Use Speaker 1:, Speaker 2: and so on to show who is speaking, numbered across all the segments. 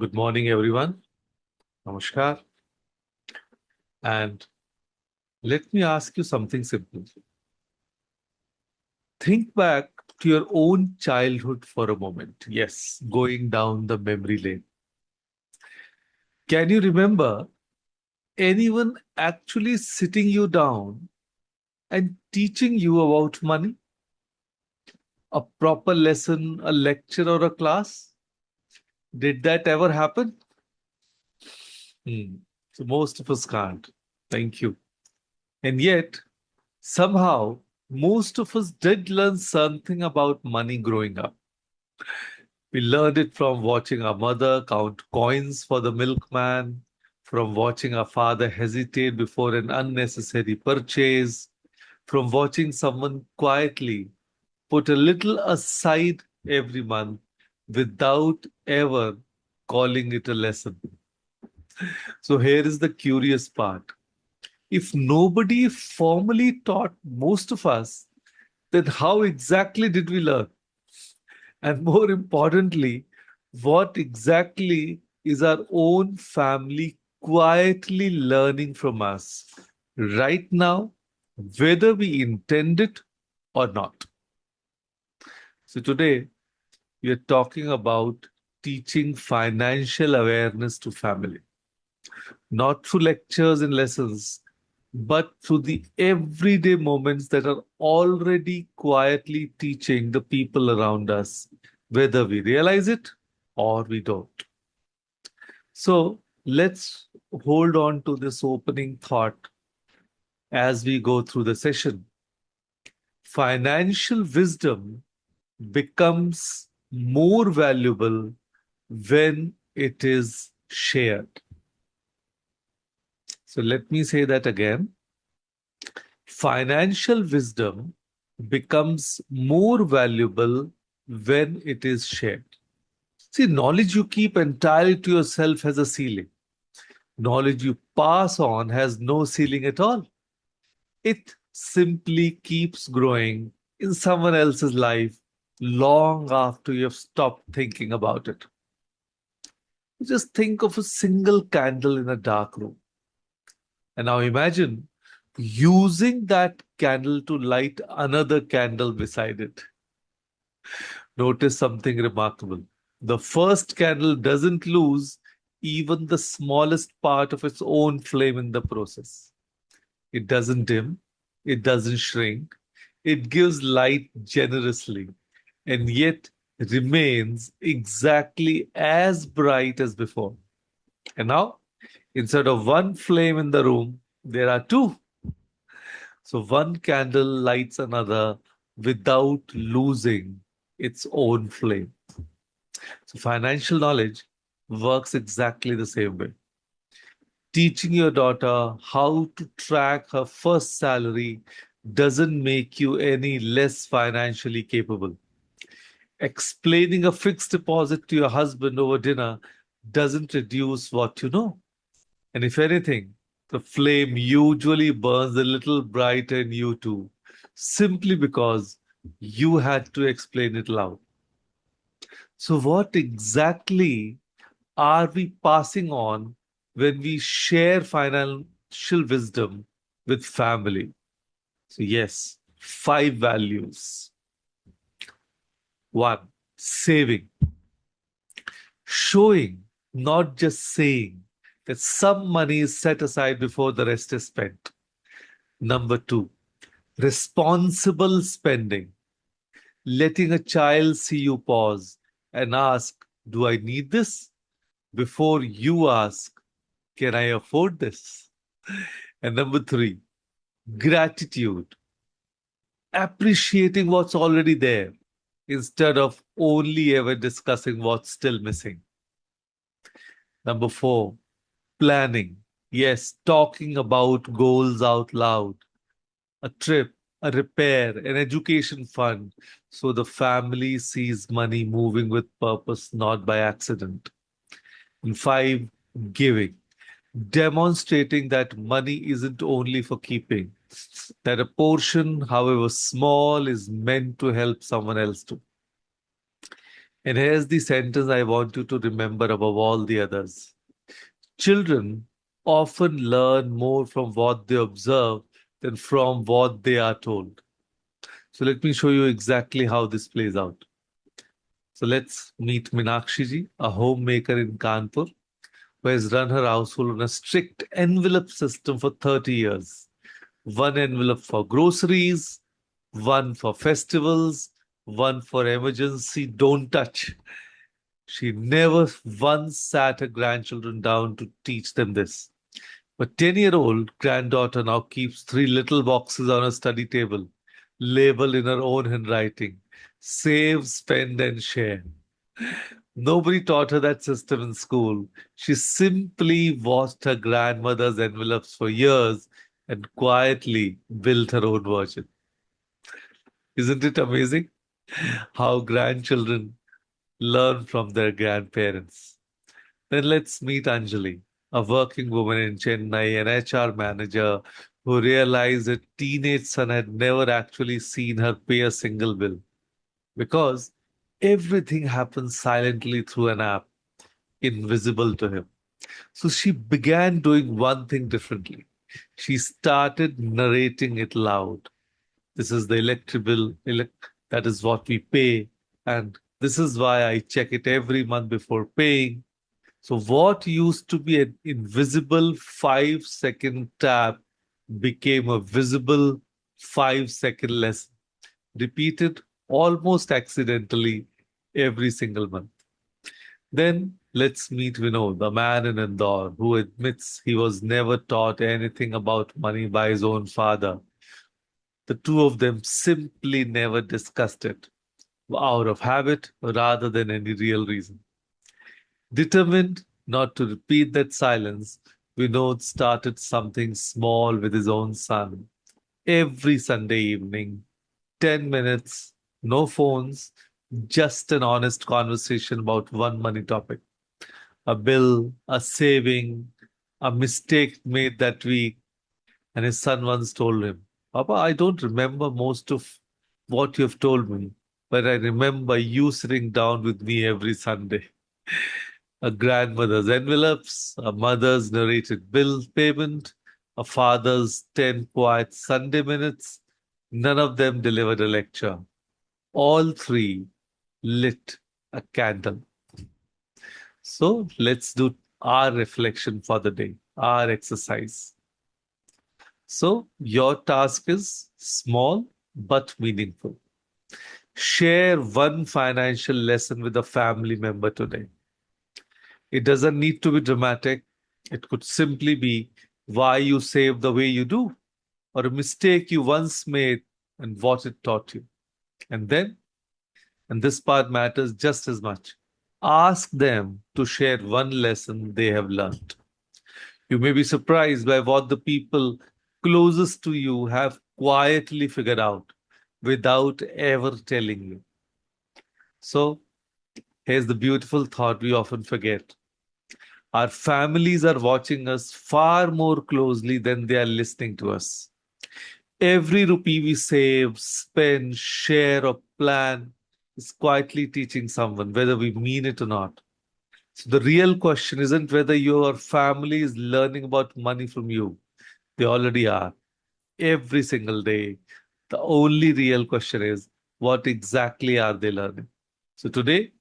Speaker 1: Good morning, everyone. Namaskar. And let me ask you something simple. Think back to your own childhood for a moment. Yes, going down the memory lane. Can you remember anyone actually sitting you down and teaching you about money? A proper lesson, a lecture, or a class? Did that ever happen? Hmm. So most of us can't. Thank you. And yet, somehow, most of us did learn something about money growing up. We learned it from watching our mother count coins for the milkman, from watching our father hesitate before an unnecessary purchase, from watching someone quietly put a little aside every month without ever calling it a lesson. So here is the curious part. If nobody formally taught most of us, then how exactly did we learn? And more importantly, what exactly is our own family quietly learning from us right now, whether we intend it or not? So, today we are talking about teaching financial awareness to family, not through lectures and lessons, but through the everyday moments that are already quietly teaching the people around us, whether we realize it or we don't. So let's hold on to this opening thought as we go through the session. Financial wisdom becomes more valuable when it is shared. So let me say that again. Financial wisdom becomes more valuable when it is shared. See, knowledge you keep entirely to yourself has a ceiling. Knowledge you pass on has no ceiling at all. It simply keeps growing in someone else's life long after you have stopped thinking about it. Just think of a single candle in a dark room. And now imagine using that candle to light another candle beside it. Notice something remarkable. The first candle doesn't lose even the smallest part of its own flame in the process. It doesn't dim, it doesn't shrink, it gives light generously, and yet remains exactly as bright as before. And now, instead of one flame in the room, there are two. So one candle lights another without losing its own flame. So financial knowledge works exactly the same way. Teaching your daughter how to track her first salary doesn't make you any less financially capable. Explaining a fixed deposit to your husband over dinner doesn't reduce what you know. And if anything, the flame usually burns a little brighter in you too, simply because you had to explain it loud. So, what exactly are we passing on when we share financial wisdom with family? So, yes, five values. One, saving, showing, not just saying that some money is set aside before the rest is spent. Number two, responsible spending, letting a child see you pause and ask, do I need this? Before you ask, can I afford this? And number three, gratitude, appreciating what's already there instead of only ever discussing what's still missing. Number four, planning. Yes, talking about goals out loud, a trip, a repair, an education fund, so the family sees money moving with purpose, not by accident. And five, giving, demonstrating that money isn't only for keeping, that a portion, however small, is meant to help someone else too. And here's the sentence I want you to remember above all the others. Children often learn more from what they observe than from what they are told. So let me show you exactly how this plays out. So let's meet Minakshi ji, a homemaker in Kanpur, who has run her household on a strict envelope system for 30 years. One envelope for groceries, one for festivals, one for emergency don't touch. She never once sat her grandchildren down to teach them this. But 10-year-old granddaughter now keeps three little boxes on her study table, labeled in her own handwriting: save, spend, and share. Nobody taught her that system in school. She simply watched her grandmother's envelopes for years and quietly built her own version. Isn't it amazing how grandchildren learn from their grandparents? Then let's meet Anjali, a working woman in Chennai, an HR manager who realized her teenage son had never actually seen her pay a single bill because everything happens silently through an app, invisible to him. So she began doing one thing differently. She started narrating it loud. This is the electric bill, that is what we pay, and this is why I check it every month before paying. So, what used to be an invisible 5-second tap became a visible 5-second lesson, repeated almost accidentally every single month. Then let's meet Vinod, the man in Indore who admits he was never taught anything about money by his own father. The two of them simply never discussed it out of habit rather than any real reason. Determined not to repeat that silence, Vinod started something small with his own son. Every Sunday evening, 10 minutes, no phones, just an honest conversation about one money topic: a bill, a saving, a mistake made that week. And his son once told him, Papa, I don't remember most of what you've told me, but I remember you sitting down with me every Sunday. A grandmother's envelopes, a mother's narrated bill payment, a father's 10 quiet Sunday minutes. None of them delivered a lecture. All three lit a candle. So let's do our reflection for the day, our exercise. So your task is small but meaningful. Share one financial lesson with a family member today. It doesn't need to be dramatic. It could simply be why you save the way you do, or a mistake you once made and what it taught you. And then, and this part matters just as much, ask them to share one lesson they have learned. You may be surprised by what the people closest to you have quietly figured out without ever telling you. So, here's the beautiful thought we often forget: our families are watching us far more closely than they are listening to us. Every rupee we save, spend, share, or plan is quietly teaching someone, whether we mean it or not. So the real question isn't whether your family is learning about money from you. They already are, every single day. The only real question is, what exactly are they learning? So today,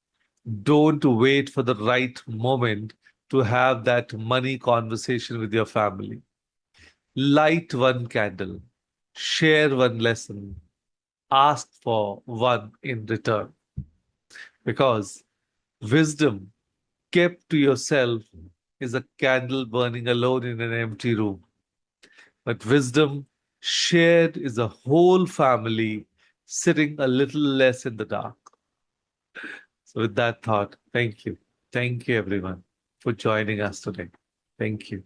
Speaker 1: don't wait for the right moment to have that money conversation with your family. Light one candle, share one lesson, ask for one in return. Because wisdom kept to yourself is a candle burning alone in an empty room. But wisdom shared is a whole family sitting a little less in the dark. So, with that thought, thank you. Thank you, everyone, for joining us today. Thank you.